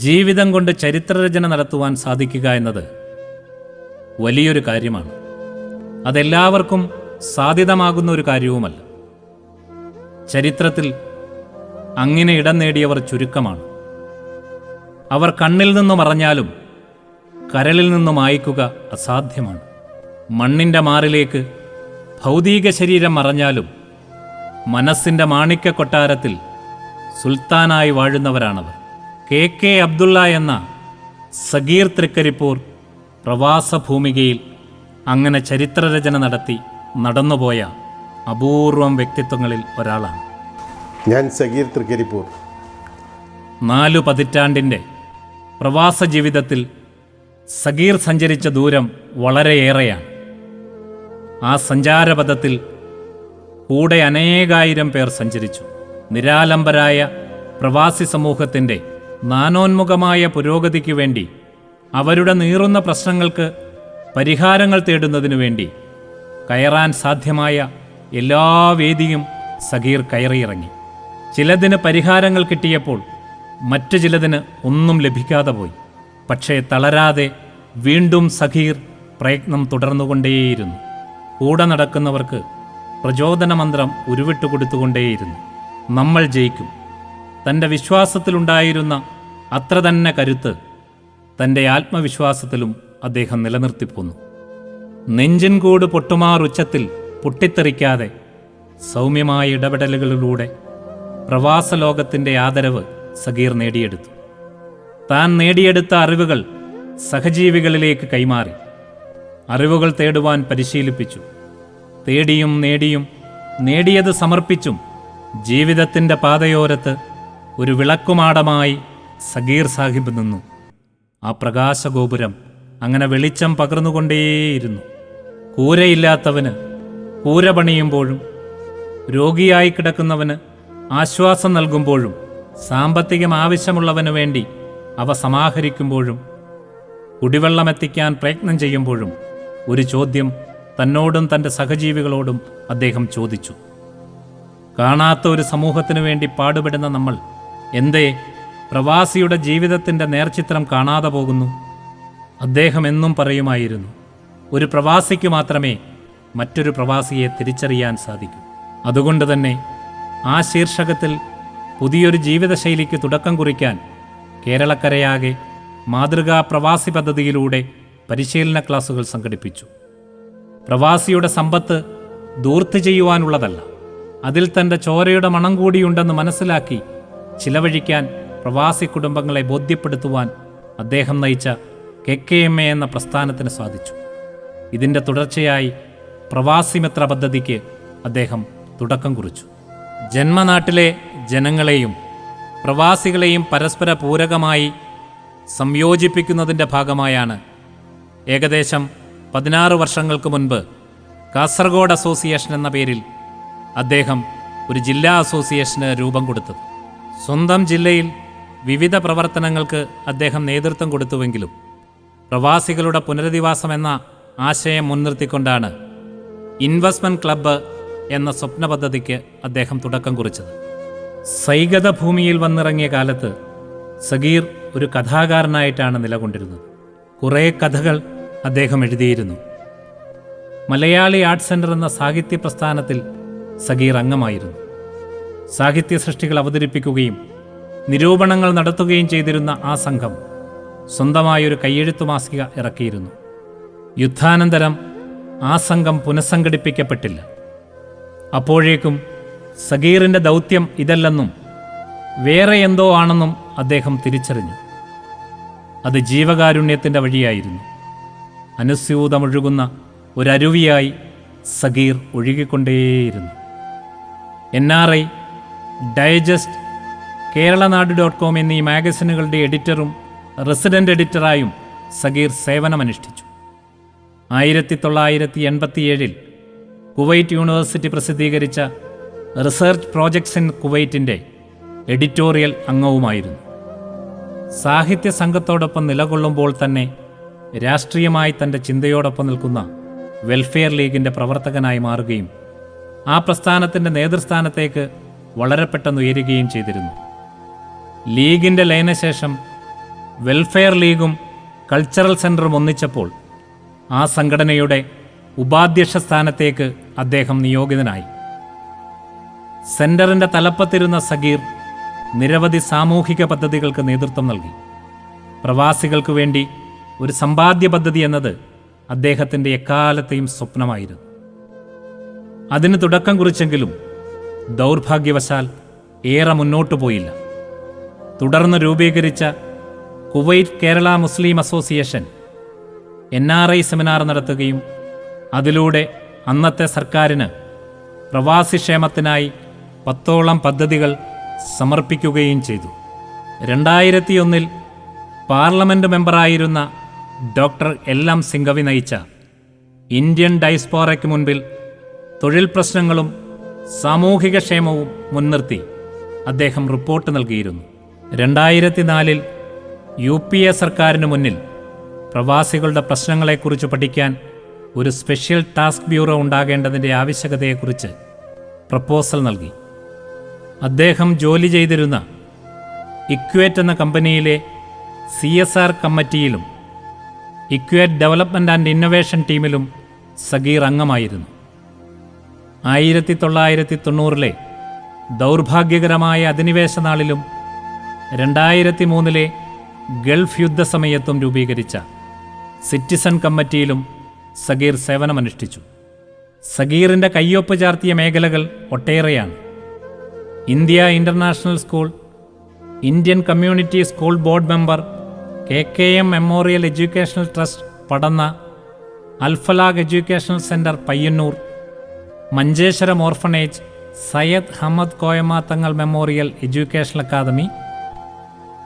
ജീവിതം കൊണ്ട് ചരിത്രരചന നടത്തുവാൻ സാധിക്കുക എന്നത് വലിയൊരു കാര്യമാണ്. അതെല്ലാവർക്കും സാധ്യതമാകുന്ന ഒരു കാര്യവുമല്ല. ചരിത്രത്തിൽ അങ്ങനെ ഇടം നേടിയവർ ചുരുക്കമാണ്. അവർ കണ്ണിൽ നിന്ന് മറഞ്ഞാലും കരളിൽ നിന്നും മായ്ക്കുക അസാധ്യമാണ്. മണ്ണിൻ്റെ മാറിലേക്ക് ഭൗതിക ശരീരം മറഞ്ഞാലും മനസ്സിൻ്റെ മാണിക്യ കൊട്ടാരത്തിൽ സുൽത്താനായി വാഴുന്നവരാണവർ. കെ അബ്ദുള്ള എന്ന സഗീർ തൃക്കരിപ്പൂർ പ്രവാസഭൂമികയിൽ അങ്ങനെ ചരിത്രരചന നടത്തി നടന്നുപോയ അപൂർവം വ്യക്തിത്വങ്ങളിൽ ഒരാളാണ്. ഞാൻ സഗീർ തൃക്കരിപ്പൂർ. 4 പതിറ്റാണ്ടിൻ്റെ പ്രവാസ ജീവിതത്തിൽ സഗീർ സഞ്ചരിച്ച ദൂരം വളരെയേറെയാണ്. ആ സഞ്ചാരപഥത്തിൽ കൂടെ അനേകായിരം പേർ സഞ്ചരിച്ചു. നിരാലംബരായ പ്രവാസി സമൂഹത്തിൻ്റെ നാനോന്മുഖമായ പുരോഗതിക്ക് വേണ്ടി, അവരുടെ നീറുന്ന പ്രശ്നങ്ങൾക്ക് പരിഹാരങ്ങൾ തേടുന്നതിനു വേണ്ടി കയറാൻ സാധ്യമായ എല്ലാ വേദിയും സഗീർ കയറിയിറങ്ങി. ചിലതിന് പരിഹാരങ്ങൾ കിട്ടിയപ്പോൾ മറ്റു ചിലതിന് ഒന്നും ലഭിക്കാതെ പോയി. പക്ഷേ തളരാതെ വീണ്ടും സഗീർ പ്രയത്നം തുടർന്നുകൊണ്ടേയിരുന്നു. കൂടെ നടക്കുന്നവർക്ക് പ്രചോദനമന്ത്രം ഉരുവിട്ടുകൊടുത്തുകൊണ്ടേയിരുന്നു. നമ്മൾ ജയിക്കും. തൻ്റെ വിശ്വാസത്തിലുണ്ടായിരുന്ന അത്ര തന്നെ കരുത്ത് തൻ്റെ ആത്മവിശ്വാസത്തിലും അദ്ദേഹം നിലനിർത്തിപ്പോന്നു. നെഞ്ചിൻകൂട് പൊട്ടുമാറുച്ചത്തിൽ പൊട്ടിത്തെറിക്കാതെ സൗമ്യമായ ഇടപെടലുകളിലൂടെ പ്രവാസ ലോകത്തിൻ്റെ ആദരവ് സഗീർ നേടിയെടുത്തു. താൻ നേടിയെടുത്ത അറിവുകൾ സഹജീവികളിലേക്ക് കൈമാറി. അറിവുകൾ തേടുവാൻ പരിശീലിപ്പിച്ചു. തേടിയും നേടിയും നേടിയത് സമർപ്പിച്ചും ജീവിതത്തിൻ്റെ പാതയോരത്ത് ഒരു വിളക്കുമാടമായി സഗീർ സാഹിബ് നിന്നു. ആ പ്രകാശഗോപുരം അങ്ങനെ വെളിച്ചം പകർന്നുകൊണ്ടേയിരുന്നു. കൂരയില്ലാത്തവന് കൂര പണിയുമ്പോഴും, രോഗിയായി കിടക്കുന്നവന് ആശ്വാസം നൽകുമ്പോഴും, സാമ്പത്തികം ആവശ്യമുള്ളവന് വേണ്ടി അവ സമാഹരിക്കുമ്പോഴും, കുടിവെള്ളമെത്തിക്കാൻ പ്രയത്നം ചെയ്യുമ്പോഴും ഒരു ചോദ്യം തന്നോടും തൻ്റെ സഹജീവികളോടും അദ്ദേഹം ചോദിച്ചു. കാണാത്ത ഒരു സമൂഹത്തിനു വേണ്ടി പാടുപെടുന്ന നമ്മൾ എന്തേ പ്രവാസിയുടെ ജീവിതത്തിൻ്റെ നേർചിത്രം കാണാതെ പോകുന്നു? അദ്ദേഹം എന്നും പറയുമായിരുന്നു, ഒരു പ്രവാസിക്ക് മാത്രമേ മറ്റൊരു പ്രവാസിയെ തിരിച്ചറിയാൻ സാധിക്കൂ. അതുകൊണ്ട് തന്നെ ആ ശീർഷകത്തിൽ പുതിയൊരു ജീവിതശൈലിക്ക് തുടക്കം കുറിക്കാൻ കേരളക്കരയാകെ മാതൃകാ പ്രവാസി പദ്ധതിയിലൂടെ പരിശീലന ക്ലാസുകൾ സംഘടിപ്പിച്ചു. പ്രവാസിയുടെ സമ്പത്ത് ദൂർത്ത് ചെയ്യുവാനുള്ളതല്ല, അതിൽ തൻ്റെ ചോരയുടെ മണം കൂടിയുണ്ടെന്ന് മനസ്സിലാക്കി ചിലവഴിക്കാൻ പ്രവാസി കുടുംബങ്ങളെ ബോധ്യപ്പെടുത്തുവാൻ അദ്ദേഹം നയിച്ച KKMA എന്ന പ്രസ്ഥാനത്തിന് സാധിച്ചു. ഇതിൻ്റെ തുടർച്ചയായി പ്രവാസി മിത്ര പദ്ധതിക്ക് അദ്ദേഹം തുടക്കം കുറിച്ചു. ജന്മനാട്ടിലെ ജനങ്ങളെയും പ്രവാസികളെയും പരസ്പര പൂരകമായി സംയോജിപ്പിക്കുന്നതിൻ്റെ ഭാഗമായാണ് ഏകദേശം 16 വർഷങ്ങൾക്ക് മുൻപ് കാസർഗോഡ് അസോസിയേഷൻ എന്ന പേരിൽ അദ്ദേഹം ഒരു ജില്ലാ അസോസിയേഷന് രൂപം കൊടുത്തത്. സ്വന്തം ജില്ലയിൽ വിവിധ പ്രവർത്തനങ്ങൾക്ക് അദ്ദേഹം നേതൃത്വം കൊടുത്തുവെങ്കിലും പ്രവാസികളുടെ പുനരധിവാസം എന്ന ആശയം മുൻനിർത്തിക്കൊണ്ടാണ് ഇൻവെസ്റ്റ്മെൻറ്റ് ക്ലബ്ബ് എന്ന സ്വപ്ന പദ്ധതിക്ക് അദ്ദേഹം തുടക്കം കുറിച്ചത്. സൈകത ഭൂമിയിൽ വന്നിറങ്ങിയ കാലത്ത് സഗീർ ഒരു കഥാകാരനായിട്ടാണ് നിലകൊണ്ടിരുന്നത്. കുറേ കഥകൾ അദ്ദേഹം എഴുതിയിരുന്നു. മലയാളി ആർട്ട് സെൻറ്റർ എന്ന സാഹിത്യ പ്രസ്ഥാനത്തിൽ സഗീർ അംഗമായിരുന്നു. സാഹിത്യ സൃഷ്ടികൾ അവതരിപ്പിക്കുകയും നിരൂപണങ്ങൾ നടത്തുകയും ചെയ്തിരുന്ന ആ സംഘം സ്വന്തമായൊരു കയ്യെഴുത്തു മാസിക ഇറക്കിയിരുന്നു. യുദ്ധാനന്തരം ആ സംഘം പുനഃസംഘടിപ്പിക്കപ്പെട്ടില്ല. അപ്പോഴേക്കും സഗീറിൻ്റെ ദൗത്യം ഇതല്ലെന്നും വേറെ എന്തോ ആണെന്നും അദ്ദേഹം തിരിച്ചറിഞ്ഞു. അത് ജീവകാരുണ്യത്തിൻ്റെ വഴിയായിരുന്നു. അനുസ്യൂതമൊഴുകുന്ന ഒരരുവിയായി സഗീർ ഒഴുകിക്കൊണ്ടേയിരുന്നു. NRI, ഡൈജസ്റ്റ്, കേരളനാട്.com എന്നീ മാഗസിനുകളുടെ എഡിറ്ററും റെസിഡൻ്റ് എഡിറ്ററായും സഗീർ സേവനമനുഷ്ഠിച്ചു. 1987 കുവൈറ്റ് യൂണിവേഴ്സിറ്റി പ്രസിദ്ധീകരിച്ച റിസർച്ച് പ്രോജക്ട്സ് ഇൻ കുവൈറ്റിൻ്റെ എഡിറ്റോറിയൽ അംഗവുമായിരുന്നു. സാഹിത്യ സംഘത്തോടൊപ്പം നിലകൊള്ളുമ്പോൾ തന്നെ രാഷ്ട്രീയമായി തൻ്റെ ചിന്തയോടൊപ്പം നിൽക്കുന്ന വെൽഫെയർ ലീഗിൻ്റെ പ്രവർത്തകനായി മാറുകയും ആ പ്രസ്ഥാനത്തിൻ്റെ നേതൃസ്ഥാനത്തേക്ക് വളരെ പെട്ടെന്ന് ഉയരുകയും ചെയ്തിരുന്നു. ലീഗിൻ്റെ ലയനശേഷം വെൽഫെയർ ലീഗും കൾച്ചറൽ സെൻറ്ററും ഒന്നിച്ചപ്പോൾ ആ സംഘടനയുടെ ഉപാധ്യക്ഷ സ്ഥാനത്തേക്ക് അദ്ദേഹം നിയോഗിതനായി. സെൻറ്ററിൻ്റെ തലപ്പത്തിരുന്ന സഗീർ നിരവധി സാമൂഹിക പദ്ധതികൾക്ക് നേതൃത്വം നൽകി. പ്രവാസികൾക്ക് വേണ്ടി ഒരു സമ്പാദ്യ പദ്ധതി എന്നത് അദ്ദേഹത്തിൻ്റെ എക്കാലത്തെയും സ്വപ്നമായിരുന്നു. അതിന് തുടക്കം കുറിച്ചെങ്കിലും ദൗർഭാഗ്യവശാൽ ഏറെ മുന്നോട്ടു പോയില്ല. തുടർന്ന് രൂപീകരിച്ച കുവൈറ്റ് കേരള മുസ്ലിം അസോസിയേഷൻ NRI സെമിനാർ നടത്തുകയും അതിലൂടെ അന്നത്തെ സർക്കാരിന് പ്രവാസിക്ഷേമത്തിനായി 10ഓളം പദ്ധതികൾ സമർപ്പിക്കുകയും ചെയ്തു. 2001 പാർലമെൻറ്റ് മെമ്പറായിരുന്ന ഡോക്ടർ LM സിംഘവി നയിച്ച ഇന്ത്യൻ ഡയസ്പോറയ്ക്ക് മുൻപിൽ തൊഴിൽ പ്രശ്നങ്ങളും സാമൂഹിക ക്ഷേമവും മുൻനിർത്തി അദ്ദേഹം റിപ്പോർട്ട് നൽകിയിരുന്നു. 2004 UPA സർക്കാരിന് മുന്നിൽ പ്രവാസികളുടെ പ്രശ്നങ്ങളെക്കുറിച്ച് പഠിക്കാൻ ഒരു സ്പെഷ്യൽ ടാസ്ക് ബ്യൂറോ ഉണ്ടാകേണ്ടതിൻ്റെ ആവശ്യകതയെക്കുറിച്ച് പ്രപ്പോസൽ നൽകി. അദ്ദേഹം ജോലി ചെയ്തിരുന്ന ഇക്വേറ്റ് എന്ന കമ്പനിയിലെ CSR കമ്മിറ്റിയിലും ഇക്വേറ്റ് ഡെവലപ്മെൻറ്റ് ആൻഡ് ഇന്നൊവേഷൻ ടീമിലും സഗീർ അംഗമായിരുന്നു. 1990 ദൗർഭാഗ്യകരമായ അധിനിവേശ നാളിലും 2003 ഗൾഫ് യുദ്ധസമയത്തും രൂപീകരിച്ച സിറ്റിസൺ കമ്മിറ്റിയിലും സഗീർ സേവനമനുഷ്ഠിച്ചു. സഗീറിൻ്റെ കയ്യൊപ്പ് ചാർത്തിയ മേഖലകൾ ഒട്ടേറെയാണ്. India international school, Indian community school board member, KKM memorial educational trust Padanna, Alfalah educational centre Payyanur, Manjeshwaram orphanage, Sayyid Ahmed Koyamma Thangal memorial educational academy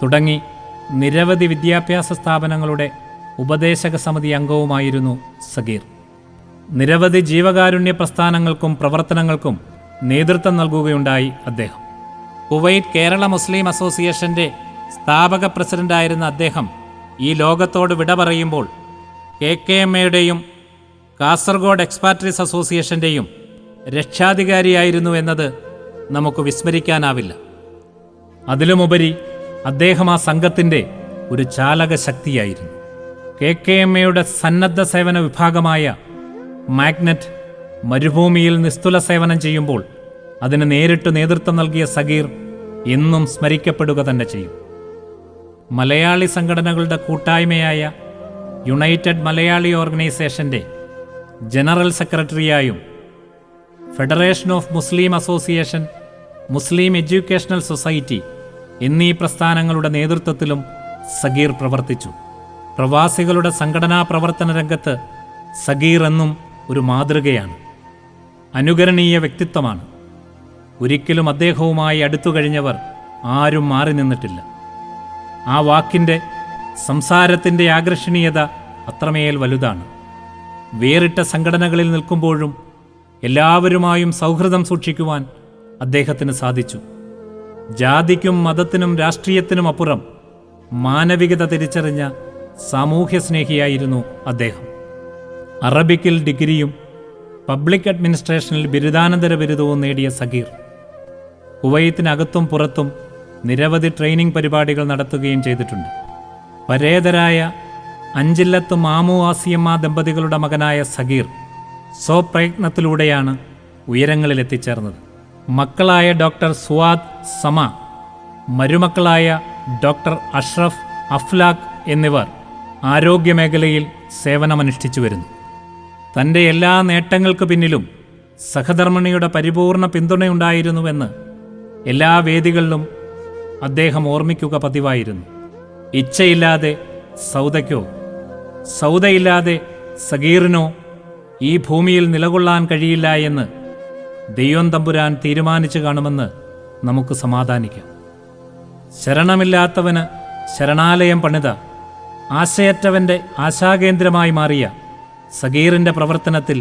തുടങ്ങി നിരവധി വിദ്യാഭ്യാസ സ്ഥാപനങ്ങളുടെ ഉപദേശക സമിതി അംഗവുമായിരുന്നു സഗീർ. നിരവധി ജീവകാരുണ്യ പ്രസ്ഥാനങ്ങൾക്കും പ്രവർത്തനങ്ങൾക്കും നേതൃത്വം നൽകുകയുണ്ടായി അദ്ദേഹം. കുവൈറ്റ് കേരള മുസ്ലിം അസോസിയേഷൻ്റെ സ്ഥാപക പ്രസിഡന്റായിരുന്ന അദ്ദേഹം ഈ ലോകത്തോട് വിട പറയുമ്പോൾ KKMയുടെയും കാസർഗോഡ് എക്സ്പാട്രീസ് അസോസിയേഷൻ്റെയും രക്ഷാധികാരിയായിരുന്നു എന്നത് നമുക്ക് വിസ്മരിക്കാനാവില്ല. അതിലുമുപരി അദ്ദേഹം ആ സംഘത്തിൻ്റെ ഒരു ചാലക ശക്തിയായിരുന്നു. KKMയുടെ സന്നദ്ധ സേവന വിഭാഗമായ മാഗ്നറ്റ് മരുഭൂമിയിൽ നിസ്തുല സേവനം ചെയ്യുമ്പോൾ അതിന് നേരിട്ട് നേതൃത്വം നൽകിയ സഗീർ എന്നും സ്മരിക്കപ്പെടുക തന്നെ ചെയ്യും. മലയാളി സംഘടനകളുടെ കൂട്ടായ്മയായ യുണൈറ്റഡ് മലയാളി ഓർഗനൈസേഷൻ്റെ ജനറൽ സെക്രട്ടറിയായും federation of Muslim association, Muslim educational society എന്നീ പ്രസ്ഥാനങ്ങളുടെ നേതൃത്വത്തിലും സഗീർ പ്രവർത്തിച്ചു. പ്രവാസികളുടെ സംഘടനാ പ്രവർത്തന രംഗത്ത് സഗീർ എന്നും ഒരു മാതൃകയാണ്, അനുകരണീയ വ്യക്തിത്വമാണ്. ഒരിക്കലും അദ്ദേഹവുമായി അടുത്തു കഴിഞ്ഞവർ ആരും മാറി നിന്നിട്ടില്ല. ആ വാക്കിൻ്റെ, സംസാരത്തിൻ്റെ ആകർഷണീയത അത്രമേൽ വലുതാണ്. വേറിട്ട സംഘടനകളിൽ നിൽക്കുമ്പോഴും എല്ലാവരുമായും സൗഹൃദം സൂക്ഷിക്കുവാൻ അദ്ദേഹത്തിന് സാധിച്ചു. ജാതിക്കും മതത്തിനും രാഷ്ട്രീയത്തിനും അപ്പുറം മാനവികത തിരിച്ചറിഞ്ഞ സാമൂഹ്യ സ്നേഹിയായിരുന്നു അദ്ദേഹം. അറബിക്കിൽ ഡിഗ്രിയും പബ്ലിക് അഡ്മിനിസ്ട്രേഷനിൽ ബിരുദാനന്തര ബിരുദവും നേടിയ സഗീർ കുവൈത്തിനകത്തും പുറത്തും നിരവധി ട്രെയിനിങ് പരിപാടികൾ നടത്തുകയും ചെയ്തിട്ടുണ്ട്. പരേതരായ അഞ്ചില്ലത്ത് മാമു ആസിയമ്മ ദമ്പതികളുടെ മകനായ സഗീർ സ്വപ്രയത്നത്തിലൂടെയാണ് ഉയരങ്ങളിലെത്തിച്ചേർന്നത്. മക്കളായ ഡോക്ടർ സുവാദ് സമ, മരുമക്കളായ ഡോക്ടർ അഷ്റഫ്, അഫ്ലാഖ് എന്നിവർ ആരോഗ്യമേഖലയിൽ സേവനമനുഷ്ഠിച്ചു വരുന്നു. തൻ്റെ എല്ലാ നേട്ടങ്ങൾക്ക് പിന്നിലും സഹധർമ്മിണിയുടെ പരിപൂർണ പിന്തുണയുണ്ടായിരുന്നുവെന്ന് എല്ലാ വേദികളിലും അദ്ദേഹം ഓർമ്മിക്കുക പതിവായിരുന്നു. ഇച്ഛയില്ലാതെ സൗദയ്ക്കോ, സൗദയില്ലാതെ സഗീറിനോ ഈ ഭൂമിയിൽ നിലകൊള്ളാൻ കഴിയില്ല എന്ന് ദൈവം തമ്പുരാൻ തീരുമാനിച്ചു കാണുമെന്ന് നമുക്ക് സമാധാനിക്കാം. ശരണമില്ലാത്തവന് ശരണാലയം പണിത, ആശയറ്റവൻ്റെ ആശാകേന്ദ്രമായി മാറിയ സഗീറിൻ്റെ പ്രവർത്തനത്തിൽ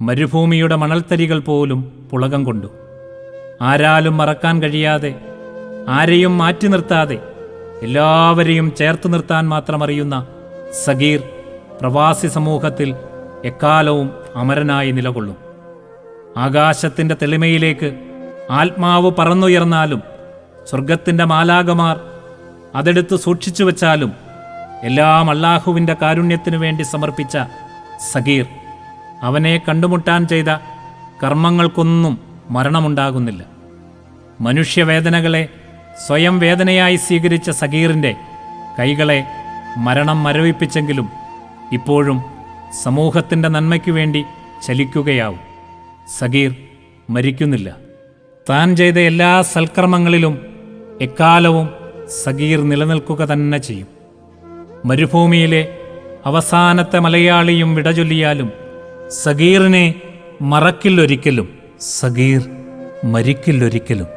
മരുഭൂമിയുടെ മണൽത്തരികൾ പോലും പുളകം കൊണ്ടു. ആരാലും മറക്കാൻ കഴിയാതെ, ആരെയും മാറ്റി നിർത്താതെ എല്ലാവരെയും ചേർത്ത് നിർത്താൻ മാത്രം അറിയുന്ന സഗീർ പ്രവാസി സമൂഹത്തിൽ എക്കാലവും അമരനായി നിലകൊള്ളും. ആകാശത്തിൻ്റെ തെളിമയിലേക്ക് ആത്മാവ് പറന്നുയർന്നാലും സ്വർഗത്തിൻ്റെ മാലാകമാർ അതെടുത്ത് സൂക്ഷിച്ചു വച്ചാലും എല്ലാം അല്ലാഹുവിൻ്റെ കാരുണ്യത്തിനു വേണ്ടി സമർപ്പിച്ച സഗീർ അവനെ കണ്ടുമുട്ടാൻ ചെയ്ത കർമ്മങ്ങൾക്കൊന്നും മരണമുണ്ടാകുന്നില്ല. മനുഷ്യവേദനകളെ സ്വയം വേദനയായി സ്വീകരിച്ച സഗീറിൻ്റെ കൈകളെ മരണം മരവിപ്പിച്ചെങ്കിലും ഇപ്പോഴും സമൂഹത്തിൻ്റെ നന്മയ്ക്കു വേണ്ടി ചലിക്കുകയാവും. സഗീർ മരിക്കുന്നില്ല. താൻ ചെയ്ത എല്ലാ സൽക്കർമ്മങ്ങളിലും എക്കാലവും സഗീർ നിലനിൽക്കുക തന്നെ ചെയ്യും. മരുഭൂമിയിലെ അവസാനത്തെ മലയാളിയും വിടചൊല്ലിയാലും സഗീറിനെ മറക്കില്ലൊരിക്കലും, സഗീർ മരിക്കില്ലൊരിക്കലും.